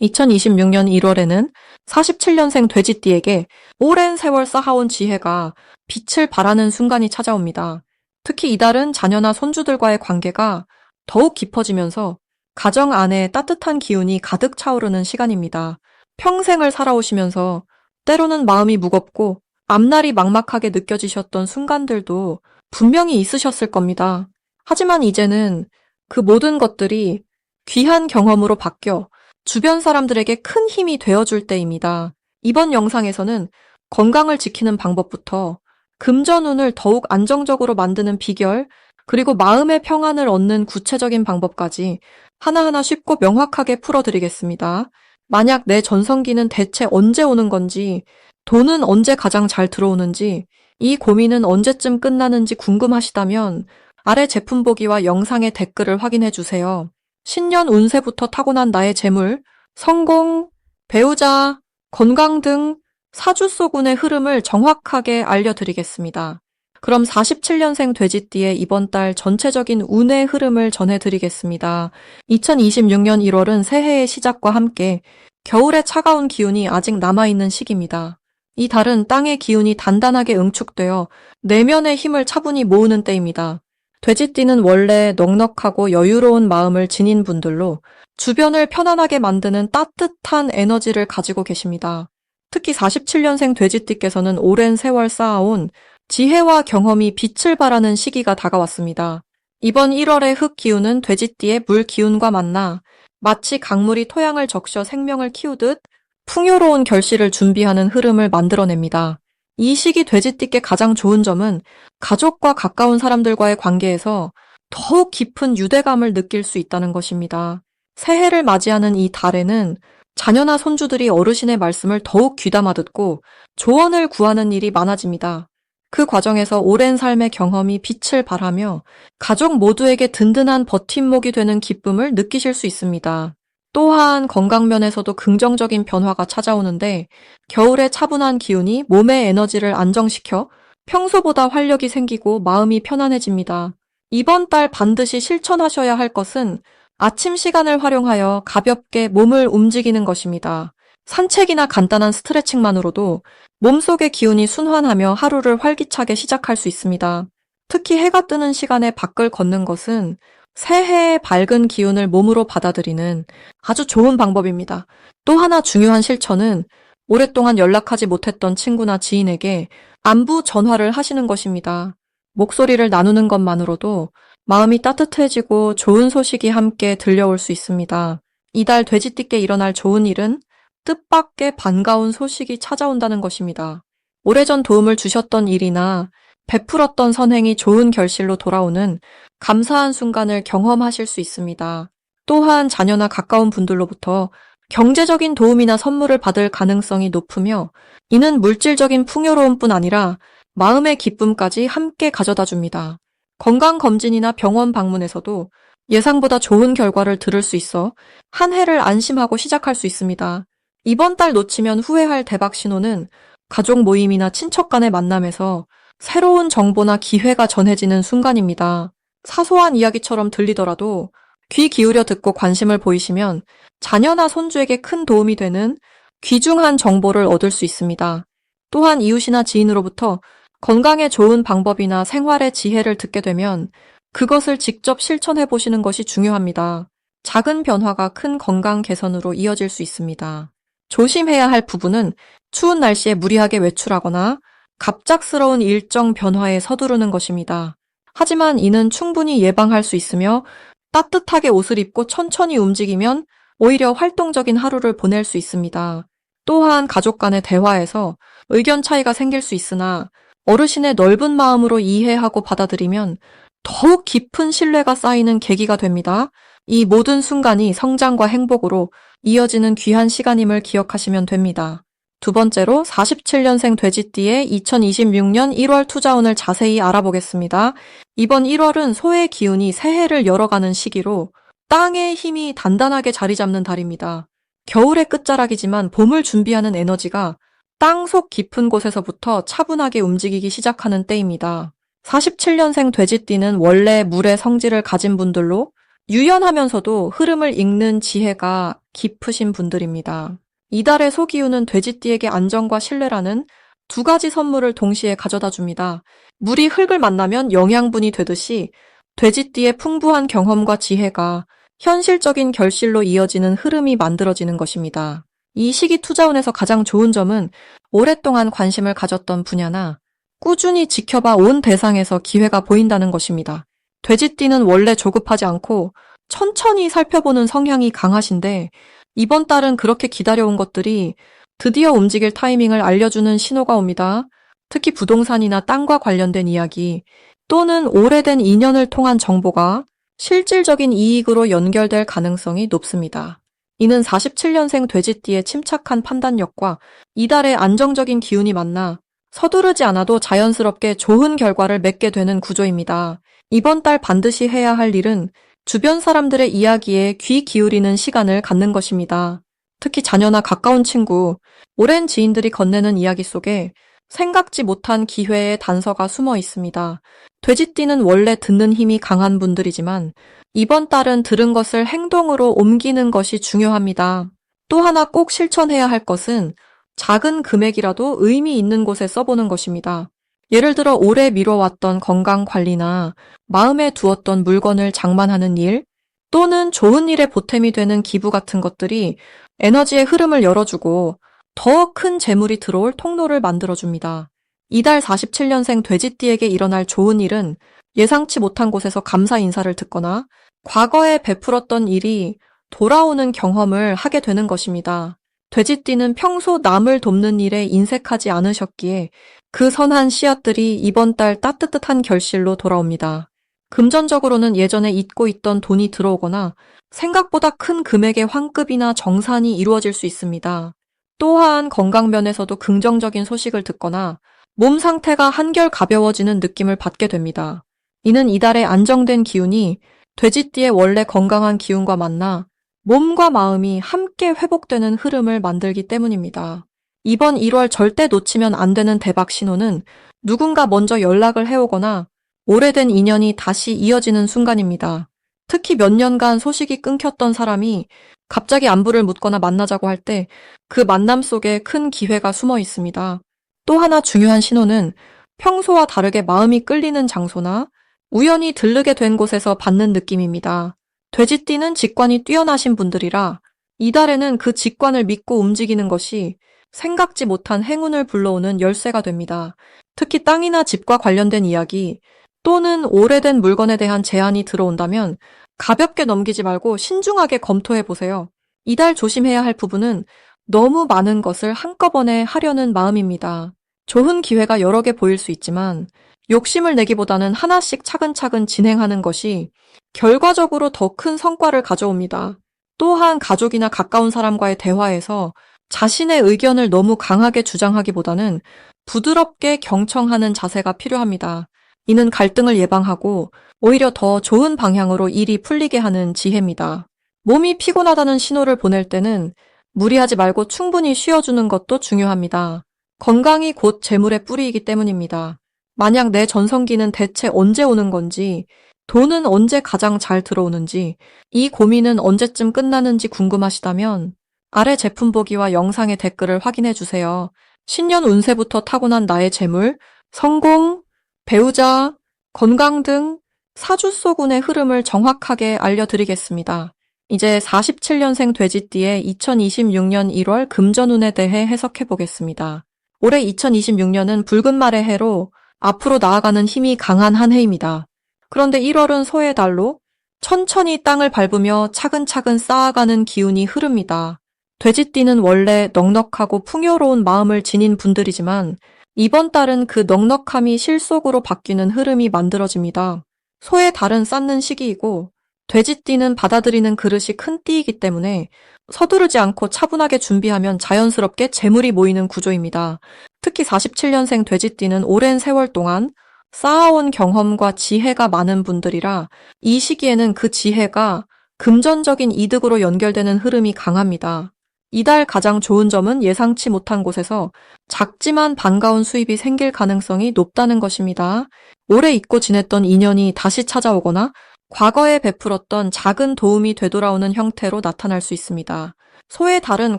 2026년 1월에는 47년생 돼지띠에게 오랜 세월 쌓아온 지혜가 빛을 발하는 순간이 찾아옵니다. 특히 이달은 자녀나 손주들과의 관계가 더욱 깊어지면서 가정 안에 따뜻한 기운이 가득 차오르는 시간입니다. 평생을 살아오시면서 때로는 마음이 무겁고 앞날이 막막하게 느껴지셨던 순간들도 분명히 있으셨을 겁니다. 하지만 이제는 그 모든 것들이 귀한 경험으로 바뀌어 주변 사람들에게 큰 힘이 되어줄 때입니다. 이번 영상에서는 건강을 지키는 방법부터 금전운을 더욱 안정적으로 만드는 비결, 그리고 마음의 평안을 얻는 구체적인 방법까지 하나하나 쉽고 명확하게 풀어드리겠습니다. 만약 내 전성기는 대체 언제 오는 건지, 돈은 언제 가장 잘 들어오는지, 이 고민은 언제쯤 끝나는지 궁금하시다면 아래 제품 보기와 영상의 댓글을 확인해 주세요. 신년 운세부터 타고난 나의 재물, 성공, 배우자, 건강 등 사주 속 운의 흐름을 정확하게 알려드리겠습니다. 그럼 47년생 돼지띠의 이번 달 전체적인 운의 흐름을 전해드리겠습니다. 2026년 1월은 새해의 시작과 함께 겨울의 차가운 기운이 아직 남아있는 시기입니다. 이 달은 땅의 기운이 단단하게 응축되어 내면의 힘을 차분히 모으는 때입니다. 돼지띠는 원래 넉넉하고 여유로운 마음을 지닌 분들로 주변을 편안하게 만드는 따뜻한 에너지를 가지고 계십니다. 특히 47년생 돼지띠께서는 오랜 세월 쌓아온 지혜와 경험이 빛을 발하는 시기가 다가왔습니다. 이번 1월의 흙 기운은 돼지띠의 물 기운과 만나 마치 강물이 토양을 적셔 생명을 키우듯 풍요로운 결실을 준비하는 흐름을 만들어냅니다. 이 시기 돼지띠께 가장 좋은 점은 가족과 가까운 사람들과의 관계에서 더욱 깊은 유대감을 느낄 수 있다는 것입니다. 새해를 맞이하는 이 달에는 자녀나 손주들이 어르신의 말씀을 더욱 귀담아 듣고 조언을 구하는 일이 많아집니다. 그 과정에서 오랜 삶의 경험이 빛을 발하며 가족 모두에게 든든한 버팀목이 되는 기쁨을 느끼실 수 있습니다. 또한 건강면에서도 긍정적인 변화가 찾아오는데 겨울의 차분한 기운이 몸의 에너지를 안정시켜 평소보다 활력이 생기고 마음이 편안해집니다. 이번 달 반드시 실천하셔야 할 것은 아침 시간을 활용하여 가볍게 몸을 움직이는 것입니다. 산책이나 간단한 스트레칭만으로도 몸속의 기운이 순환하며 하루를 활기차게 시작할 수 있습니다. 특히 해가 뜨는 시간에 밖을 걷는 것은 새해의 밝은 기운을 몸으로 받아들이는 아주 좋은 방법입니다. 또 하나 중요한 실천은 오랫동안 연락하지 못했던 친구나 지인에게 안부 전화를 하시는 것입니다. 목소리를 나누는 것만으로도 마음이 따뜻해지고 좋은 소식이 함께 들려올 수 있습니다. 이달 돼지띠께 일어날 좋은 일은 뜻밖의 반가운 소식이 찾아온다는 것입니다. 오래전 도움을 주셨던 일이나 베풀었던 선행이 좋은 결실로 돌아오는 감사한 순간을 경험하실 수 있습니다. 또한 자녀나 가까운 분들로부터 경제적인 도움이나 선물을 받을 가능성이 높으며 이는 물질적인 풍요로움뿐 아니라 마음의 기쁨까지 함께 가져다 줍니다. 건강검진이나 병원 방문에서도 예상보다 좋은 결과를 들을 수 있어 한 해를 안심하고 시작할 수 있습니다. 이번 달 놓치면 후회할 대박 신호는 가족 모임이나 친척 간의 만남에서 새로운 정보나 기회가 전해지는 순간입니다. 사소한 이야기처럼 들리더라도 귀 기울여 듣고 관심을 보이시면 자녀나 손주에게 큰 도움이 되는 귀중한 정보를 얻을 수 있습니다. 또한 이웃이나 지인으로부터 건강에 좋은 방법이나 생활의 지혜를 듣게 되면 그것을 직접 실천해 보시는 것이 중요합니다. 작은 변화가 큰 건강 개선으로 이어질 수 있습니다. 조심해야 할 부분은 추운 날씨에 무리하게 외출하거나 갑작스러운 일정 변화에 서두르는 것입니다. 하지만 이는 충분히 예방할 수 있으며 따뜻하게 옷을 입고 천천히 움직이면 오히려 활동적인 하루를 보낼 수 있습니다. 또한 가족 간의 대화에서 의견 차이가 생길 수 있으나 어르신의 넓은 마음으로 이해하고 받아들이면 더욱 깊은 신뢰가 쌓이는 계기가 됩니다. 이 모든 순간이 성장과 행복으로 이어지는 귀한 시간임을 기억하시면 됩니다. 두 번째로 47년생 돼지띠의 2026년 1월 투자운을 자세히 알아보겠습니다. 이번 1월은 소의 기운이 새해를 열어가는 시기로 땅의 힘이 단단하게 자리 잡는 달입니다. 겨울의 끝자락이지만 봄을 준비하는 에너지가 땅속 깊은 곳에서부터 차분하게 움직이기 시작하는 때입니다. 47년생 돼지띠는 원래 물의 성질을 가진 분들로 유연하면서도 흐름을 읽는 지혜가 깊으신 분들입니다. 이달의 소기운은 돼지띠에게 안정과 신뢰라는 두 가지 선물을 동시에 가져다 줍니다. 물이 흙을 만나면 영양분이 되듯이 돼지띠의 풍부한 경험과 지혜가 현실적인 결실로 이어지는 흐름이 만들어지는 것입니다. 이 시기 투자운에서 가장 좋은 점은 오랫동안 관심을 가졌던 분야나 꾸준히 지켜봐 온 대상에서 기회가 보인다는 것입니다. 돼지띠는 원래 조급하지 않고 천천히 살펴보는 성향이 강하신데 이번 달은 그렇게 기다려온 것들이 드디어 움직일 타이밍을 알려주는 신호가 옵니다. 특히 부동산이나 땅과 관련된 이야기 또는 오래된 인연을 통한 정보가 실질적인 이익으로 연결될 가능성이 높습니다. 이는 47년생 돼지띠의 침착한 판단력과 이달의 안정적인 기운이 만나 서두르지 않아도 자연스럽게 좋은 결과를 맺게 되는 구조입니다. 이번 달 반드시 해야 할 일은 주변 사람들의 이야기에 귀 기울이는 시간을 갖는 것입니다. 특히 자녀나 가까운 친구, 오랜 지인들이 건네는 이야기 속에 생각지 못한 기회의 단서가 숨어 있습니다. 돼지띠는 원래 듣는 힘이 강한 분들이지만 이번 달은 들은 것을 행동으로 옮기는 것이 중요합니다. 또 하나 꼭 실천해야 할 것은 작은 금액이라도 의미 있는 곳에 써보는 것입니다. 예를 들어 오래 미뤄왔던 건강 관리나 마음에 두었던 물건을 장만하는 일 또는 좋은 일에 보탬이 되는 기부 같은 것들이 에너지의 흐름을 열어주고 더 큰 재물이 들어올 통로를 만들어줍니다. 이달 47년생 돼지띠에게 일어날 좋은 일은 예상치 못한 곳에서 감사 인사를 듣거나 과거에 베풀었던 일이 돌아오는 경험을 하게 되는 것입니다. 돼지띠는 평소 남을 돕는 일에 인색하지 않으셨기에 그 선한 씨앗들이 이번 달 따뜻한 결실로 돌아옵니다. 금전적으로는 예전에 잊고 있던 돈이 들어오거나 생각보다 큰 금액의 환급이나 정산이 이루어질 수 있습니다. 또한 건강면에서도 긍정적인 소식을 듣거나 몸 상태가 한결 가벼워지는 느낌을 받게 됩니다. 이는 이달의 안정된 기운이 돼지띠의 원래 건강한 기운과 만나 몸과 마음이 함께 회복되는 흐름을 만들기 때문입니다. 이번 1월 절대 놓치면 안 되는 대박 신호는 누군가 먼저 연락을 해오거나 오래된 인연이 다시 이어지는 순간입니다. 특히 몇 년간 소식이 끊겼던 사람이 갑자기 안부를 묻거나 만나자고 할 때 그 만남 속에 큰 기회가 숨어 있습니다. 또 하나 중요한 신호는 평소와 다르게 마음이 끌리는 장소나 우연히 들르게 된 곳에서 받는 느낌입니다. 돼지띠는 직관이 뛰어나신 분들이라 이달에는 그 직관을 믿고 움직이는 것이 생각지 못한 행운을 불러오는 열쇠가 됩니다. 특히 땅이나 집과 관련된 이야기 또는 오래된 물건에 대한 제안이 들어온다면 가볍게 넘기지 말고 신중하게 검토해 보세요. 이달 조심해야 할 부분은 너무 많은 것을 한꺼번에 하려는 마음입니다. 좋은 기회가 여러 개 보일 수 있지만 욕심을 내기보다는 하나씩 차근차근 진행하는 것이 결과적으로 더 큰 성과를 가져옵니다. 또한 가족이나 가까운 사람과의 대화에서 자신의 의견을 너무 강하게 주장하기보다는 부드럽게 경청하는 자세가 필요합니다. 이는 갈등을 예방하고 오히려 더 좋은 방향으로 일이 풀리게 하는 지혜입니다. 몸이 피곤하다는 신호를 보낼 때는 무리하지 말고 충분히 쉬어주는 것도 중요합니다. 건강이 곧 재물의 뿌리이기 때문입니다. 만약 내 전성기는 대체 언제 오는 건지, 돈은 언제 가장 잘 들어오는지, 이 고민은 언제쯤 끝나는지 궁금하시다면 아래 제품 보기와 영상의 댓글을 확인해 주세요. 신년 운세부터 타고난 나의 재물, 성공, 배우자, 건강 등 사주소군의 흐름을 정확하게 알려드리겠습니다. 이제 47년생 돼지띠의 2026년 1월 금전운에 대해 해석해 보겠습니다. 올해 2026년은 붉은 말의 해로 앞으로 나아가는 힘이 강한 한 해입니다. 그런데 1월은 소의 달로 천천히 땅을 밟으며 차근차근 쌓아가는 기운이 흐릅니다. 돼지띠는 원래 넉넉하고 풍요로운 마음을 지닌 분들이지만 이번 달은 그 넉넉함이 실속으로 바뀌는 흐름이 만들어집니다. 소의 달은 쌓는 시기이고 돼지띠는 받아들이는 그릇이 큰 띠이기 때문에 서두르지 않고 차분하게 준비하면 자연스럽게 재물이 모이는 구조입니다. 특히 47년생 돼지띠는 오랜 세월 동안 쌓아온 경험과 지혜가 많은 분들이라 이 시기에는 그 지혜가 금전적인 이득으로 연결되는 흐름이 강합니다. 이달 가장 좋은 점은 예상치 못한 곳에서 작지만 반가운 수입이 생길 가능성이 높다는 것입니다. 오래 잊고 지냈던 인연이 다시 찾아오거나 과거에 베풀었던 작은 도움이 되돌아오는 형태로 나타날 수 있습니다. 소의 달은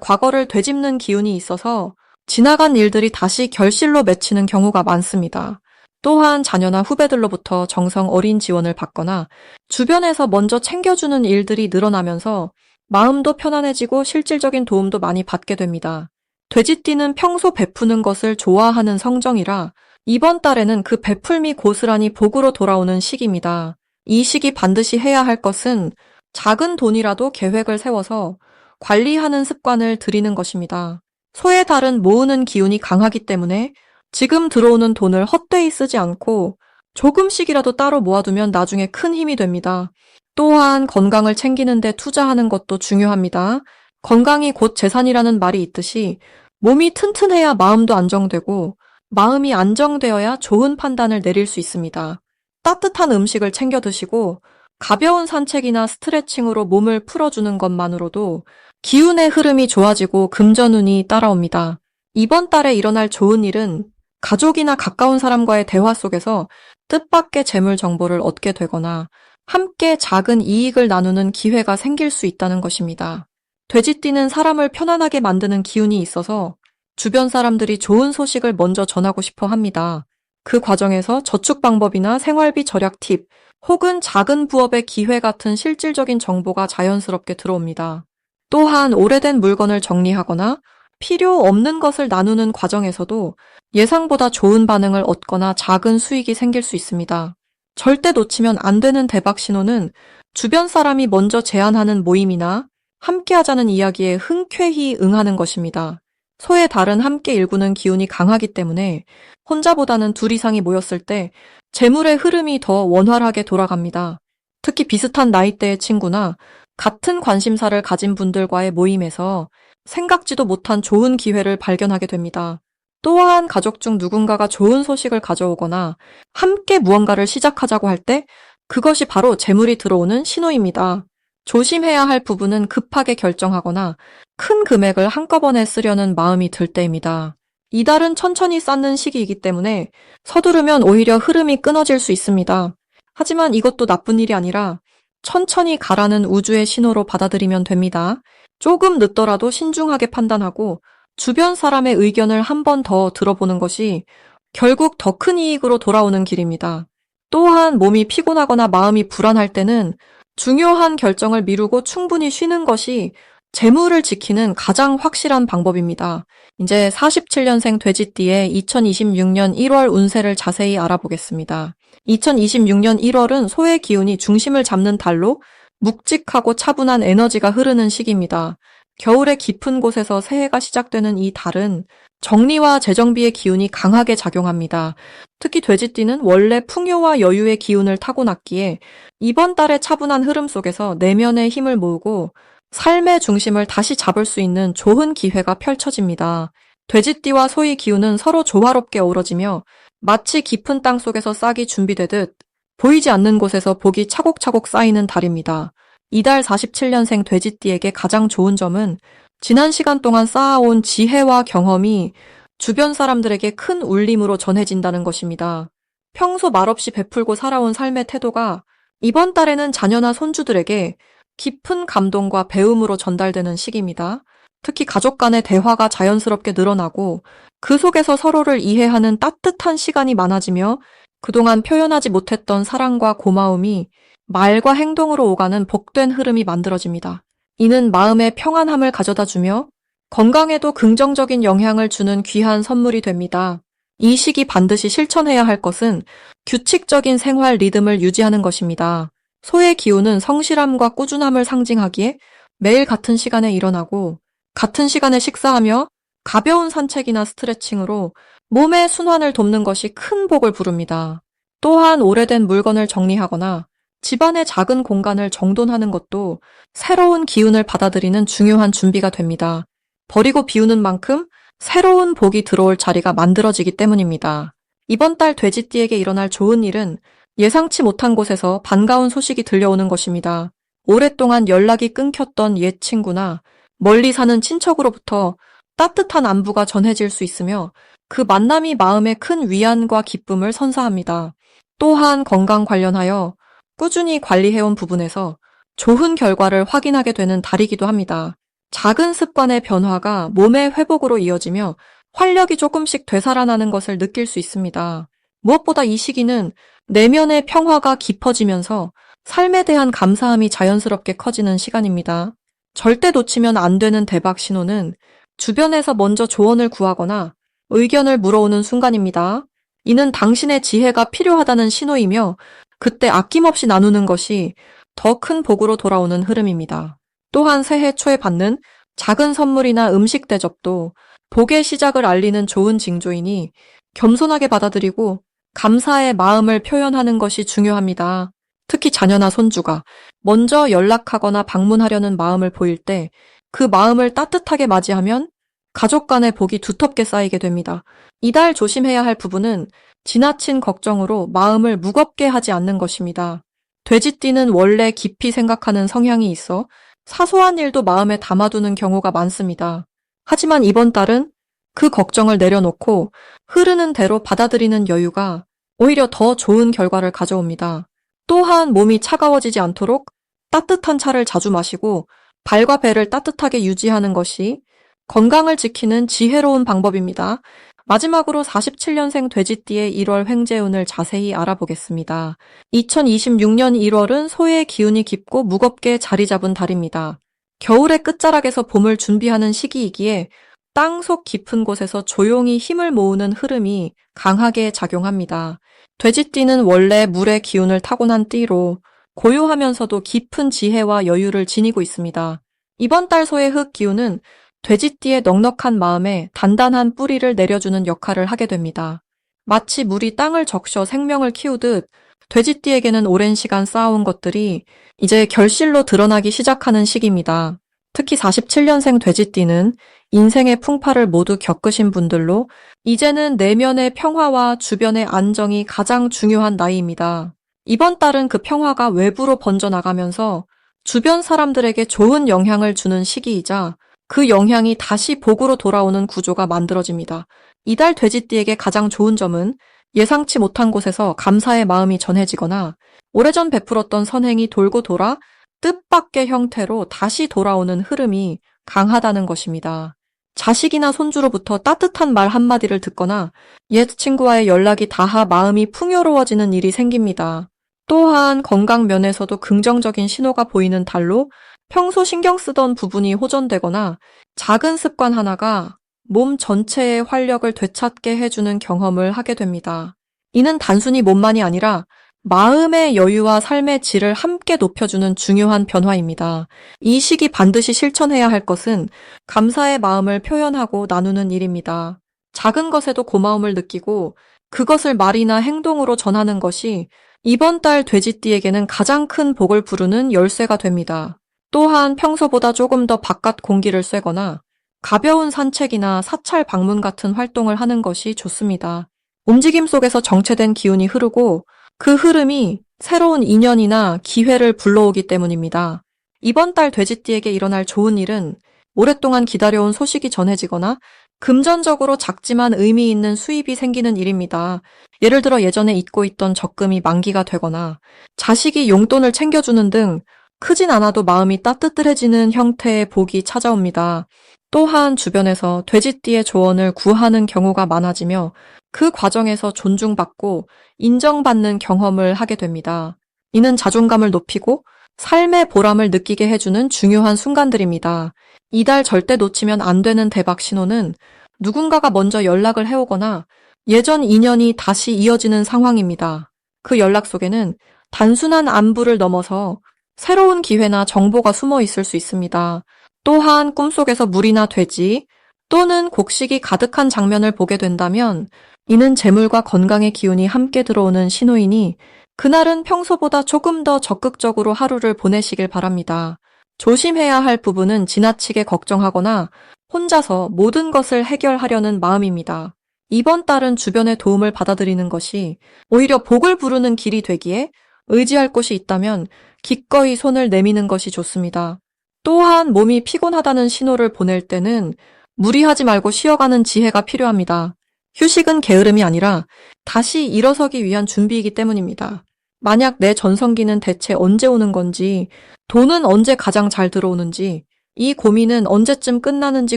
과거를 되짚는 기운이 있어서 지나간 일들이 다시 결실로 맺히는 경우가 많습니다. 또한 자녀나 후배들로부터 정성 어린 지원을 받거나 주변에서 먼저 챙겨주는 일들이 늘어나면서 마음도 편안해지고 실질적인 도움도 많이 받게 됩니다. 돼지띠는 평소 베푸는 것을 좋아하는 성정이라 이번 달에는 그 베풀미 고스란히 복으로 돌아오는 시기입니다. 이 시기 반드시 해야 할 것은 작은 돈이라도 계획을 세워서 관리하는 습관을 들이는 것입니다. 소의 달은 모으는 기운이 강하기 때문에 지금 들어오는 돈을 헛되이 쓰지 않고 조금씩이라도 따로 모아두면 나중에 큰 힘이 됩니다. 또한 건강을 챙기는 데 투자하는 것도 중요합니다. 건강이 곧 재산이라는 말이 있듯이 몸이 튼튼해야 마음도 안정되고 마음이 안정되어야 좋은 판단을 내릴 수 있습니다. 따뜻한 음식을 챙겨 드시고 가벼운 산책이나 스트레칭으로 몸을 풀어주는 것만으로도 기운의 흐름이 좋아지고 금전운이 따라옵니다. 이번 달에 일어날 좋은 일은 가족이나 가까운 사람과의 대화 속에서 뜻밖의 재물 정보를 얻게 되거나 함께 작은 이익을 나누는 기회가 생길 수 있다는 것입니다. 돼지띠는 사람을 편안하게 만드는 기운이 있어서 주변 사람들이 좋은 소식을 먼저 전하고 싶어 합니다. 그 과정에서 저축 방법이나 생활비 절약 팁, 혹은 작은 부업의 기회 같은 실질적인 정보가 자연스럽게 들어옵니다. 또한 오래된 물건을 정리하거나 필요 없는 것을 나누는 과정에서도 예상보다 좋은 반응을 얻거나 작은 수익이 생길 수 있습니다. 절대 놓치면 안 되는 대박 신호는 주변 사람이 먼저 제안하는 모임이나 함께 하자는 이야기에 흔쾌히 응하는 것입니다. 소의 달은 함께 일구는 기운이 강하기 때문에 혼자보다는 둘 이상이 모였을 때 재물의 흐름이 더 원활하게 돌아갑니다. 특히 비슷한 나이대의 친구나 같은 관심사를 가진 분들과의 모임에서 생각지도 못한 좋은 기회를 발견하게 됩니다. 또한 가족 중 누군가가 좋은 소식을 가져오거나 함께 무언가를 시작하자고 할 때 그것이 바로 재물이 들어오는 신호입니다. 조심해야 할 부분은 급하게 결정하거나 큰 금액을 한꺼번에 쓰려는 마음이 들 때입니다. 이달은 천천히 쌓는 시기이기 때문에 서두르면 오히려 흐름이 끊어질 수 있습니다. 하지만 이것도 나쁜 일이 아니라 천천히 가라는 우주의 신호로 받아들이면 됩니다. 조금 늦더라도 신중하게 판단하고 주변 사람의 의견을 한 번 더 들어보는 것이 결국 더 큰 이익으로 돌아오는 길입니다. 또한 몸이 피곤하거나 마음이 불안할 때는 중요한 결정을 미루고 충분히 쉬는 것이 재물을 지키는 가장 확실한 방법입니다. 이제 47년생 돼지띠의 2026년 1월 운세를 자세히 알아보겠습니다. 2026년 1월은 소의 기운이 중심을 잡는 달로 묵직하고 차분한 에너지가 흐르는 시기입니다. 겨울의 깊은 곳에서 새해가 시작되는 이 달은 정리와 재정비의 기운이 강하게 작용합니다. 특히 돼지띠는 원래 풍요와 여유의 기운을 타고났기에 이번 달의 차분한 흐름 속에서 내면의 힘을 모으고 삶의 중심을 다시 잡을 수 있는 좋은 기회가 펼쳐집니다. 돼지띠와 소의 기운은 서로 조화롭게 어우러지며 마치 깊은 땅 속에서 싹이 준비되듯 보이지 않는 곳에서 복이 차곡차곡 쌓이는 달입니다. 이달 47년생 돼지띠에게 가장 좋은 점은 지난 시간 동안 쌓아온 지혜와 경험이 주변 사람들에게 큰 울림으로 전해진다는 것입니다. 평소 말없이 베풀고 살아온 삶의 태도가 이번 달에는 자녀나 손주들에게 깊은 감동과 배움으로 전달되는 시기입니다. 특히 가족 간의 대화가 자연스럽게 늘어나고 그 속에서 서로를 이해하는 따뜻한 시간이 많아지며 그동안 표현하지 못했던 사랑과 고마움이 말과 행동으로 오가는 복된 흐름이 만들어집니다. 이는 마음의 평안함을 가져다 주며 건강에도 긍정적인 영향을 주는 귀한 선물이 됩니다. 이 시기 반드시 실천해야 할 것은 규칙적인 생활 리듬을 유지하는 것입니다. 소의 기운은 성실함과 꾸준함을 상징하기에 매일 같은 시간에 일어나고 같은 시간에 식사하며 가벼운 산책이나 스트레칭으로 몸의 순환을 돕는 것이 큰 복을 부릅니다. 또한 오래된 물건을 정리하거나 집안의 작은 공간을 정돈하는 것도 새로운 기운을 받아들이는 중요한 준비가 됩니다. 버리고 비우는 만큼 새로운 복이 들어올 자리가 만들어지기 때문입니다. 이번 달 돼지띠에게 일어날 좋은 일은 예상치 못한 곳에서 반가운 소식이 들려오는 것입니다. 오랫동안 연락이 끊겼던 옛 친구나 멀리 사는 친척으로부터 따뜻한 안부가 전해질 수 있으며 그 만남이 마음에 큰 위안과 기쁨을 선사합니다. 또한 건강 관련하여 꾸준히 관리해온 부분에서 좋은 결과를 확인하게 되는 달이기도 합니다. 작은 습관의 변화가 몸의 회복으로 이어지며 활력이 조금씩 되살아나는 것을 느낄 수 있습니다. 무엇보다 이 시기는 내면의 평화가 깊어지면서 삶에 대한 감사함이 자연스럽게 커지는 시간입니다. 절대 놓치면 안 되는 대박 신호는 주변에서 먼저 조언을 구하거나 의견을 물어오는 순간입니다. 이는 당신의 지혜가 필요하다는 신호이며 그때 아낌없이 나누는 것이 더 큰 복으로 돌아오는 흐름입니다. 또한 새해 초에 받는 작은 선물이나 음식 대접도 복의 시작을 알리는 좋은 징조이니 겸손하게 받아들이고 감사의 마음을 표현하는 것이 중요합니다. 특히 자녀나 손주가 먼저 연락하거나 방문하려는 마음을 보일 때 그 마음을 따뜻하게 맞이하면 가족 간의 복이 두텁게 쌓이게 됩니다. 이달 조심해야 할 부분은 지나친 걱정으로 마음을 무겁게 하지 않는 것입니다. 돼지띠는 원래 깊이 생각하는 성향이 있어 사소한 일도 마음에 담아두는 경우가 많습니다. 하지만 이번 달은 그 걱정을 내려놓고 흐르는 대로 받아들이는 여유가 오히려 더 좋은 결과를 가져옵니다. 또한 몸이 차가워지지 않도록 따뜻한 차를 자주 마시고 발과 배를 따뜻하게 유지하는 것이 건강을 지키는 지혜로운 방법입니다. 마지막으로 47년생 돼지띠의 1월 횡재운을 자세히 알아보겠습니다. 2026년 1월은 소의 기운이 깊고 무겁게 자리 잡은 달입니다. 겨울의 끝자락에서 봄을 준비하는 시기이기에 땅속 깊은 곳에서 조용히 힘을 모으는 흐름이 강하게 작용합니다. 돼지띠는 원래 물의 기운을 타고난 띠로 고요하면서도 깊은 지혜와 여유를 지니고 있습니다. 이번 달 소의 흙 기운은 돼지띠의 넉넉한 마음에 단단한 뿌리를 내려주는 역할을 하게 됩니다. 마치 물이 땅을 적셔 생명을 키우듯 돼지띠에게는 오랜 시간 쌓아온 것들이 이제 결실로 드러나기 시작하는 시기입니다. 특히 47년생 돼지띠는 인생의 풍파를 모두 겪으신 분들로 이제는 내면의 평화와 주변의 안정이 가장 중요한 나이입니다. 이번 달은 그 평화가 외부로 번져나가면서 주변 사람들에게 좋은 영향을 주는 시기이자 그 영향이 다시 복으로 돌아오는 구조가 만들어집니다. 이달 돼지띠에게 가장 좋은 점은 예상치 못한 곳에서 감사의 마음이 전해지거나 오래전 베풀었던 선행이 돌고 돌아 뜻밖의 형태로 다시 돌아오는 흐름이 강하다는 것입니다. 자식이나 손주로부터 따뜻한 말 한마디를 듣거나 옛 친구와의 연락이 닿아 마음이 풍요로워지는 일이 생깁니다. 또한 건강 면에서도 긍정적인 신호가 보이는 달로 평소 신경 쓰던 부분이 호전되거나 작은 습관 하나가 몸 전체의 활력을 되찾게 해주는 경험을 하게 됩니다. 이는 단순히 몸만이 아니라 마음의 여유와 삶의 질을 함께 높여주는 중요한 변화입니다. 이 시기 반드시 실천해야 할 것은 감사의 마음을 표현하고 나누는 일입니다. 작은 것에도 고마움을 느끼고 그것을 말이나 행동으로 전하는 것이 이번 달 돼지띠에게는 가장 큰 복을 부르는 열쇠가 됩니다. 또한 평소보다 조금 더 바깥 공기를 쐬거나 가벼운 산책이나 사찰 방문 같은 활동을 하는 것이 좋습니다. 움직임 속에서 정체된 기운이 흐르고 그 흐름이 새로운 인연이나 기회를 불러오기 때문입니다. 이번 달 돼지띠에게 일어날 좋은 일은 오랫동안 기다려온 소식이 전해지거나 금전적으로 작지만 의미 있는 수입이 생기는 일입니다. 예를 들어 예전에 잊고 있던 적금이 만기가 되거나 자식이 용돈을 챙겨주는 등 크진 않아도 마음이 따뜻해지는 형태의 복이 찾아옵니다. 또한 주변에서 돼지띠의 조언을 구하는 경우가 많아지며 그 과정에서 존중받고 인정받는 경험을 하게 됩니다. 이는 자존감을 높이고 삶의 보람을 느끼게 해주는 중요한 순간들입니다. 이달 절대 놓치면 안 되는 대박 신호는 누군가가 먼저 연락을 해오거나 예전 인연이 다시 이어지는 상황입니다. 그 연락 속에는 단순한 안부를 넘어서 새로운 기회나 정보가 숨어 있을 수 있습니다. 또한 꿈속에서 물이나 돼지 또는 곡식이 가득한 장면을 보게 된다면 이는 재물과 건강의 기운이 함께 들어오는 신호이니 그날은 평소보다 조금 더 적극적으로 하루를 보내시길 바랍니다. 조심해야 할 부분은 지나치게 걱정하거나 혼자서 모든 것을 해결하려는 마음입니다. 이번 달은 주변의 도움을 받아들이는 것이 오히려 복을 부르는 길이 되기에 의지할 곳이 있다면 기꺼이 손을 내미는 것이 좋습니다. 또한 몸이 피곤하다는 신호를 보낼 때는 무리하지 말고 쉬어가는 지혜가 필요합니다. 휴식은 게으름이 아니라 다시 일어서기 위한 준비이기 때문입니다. 만약 내 전성기는 대체 언제 오는 건지, 돈은 언제 가장 잘 들어오는지, 이 고민은 언제쯤 끝나는지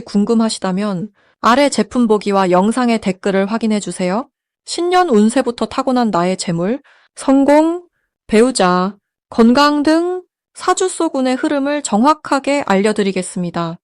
궁금하시다면 아래 제품 보기와 영상의 댓글을 확인해 주세요. 신년 운세부터 타고난 나의 재물, 성공, 배우자, 건강 등 사주 속 운의 흐름을 정확하게 알려드리겠습니다.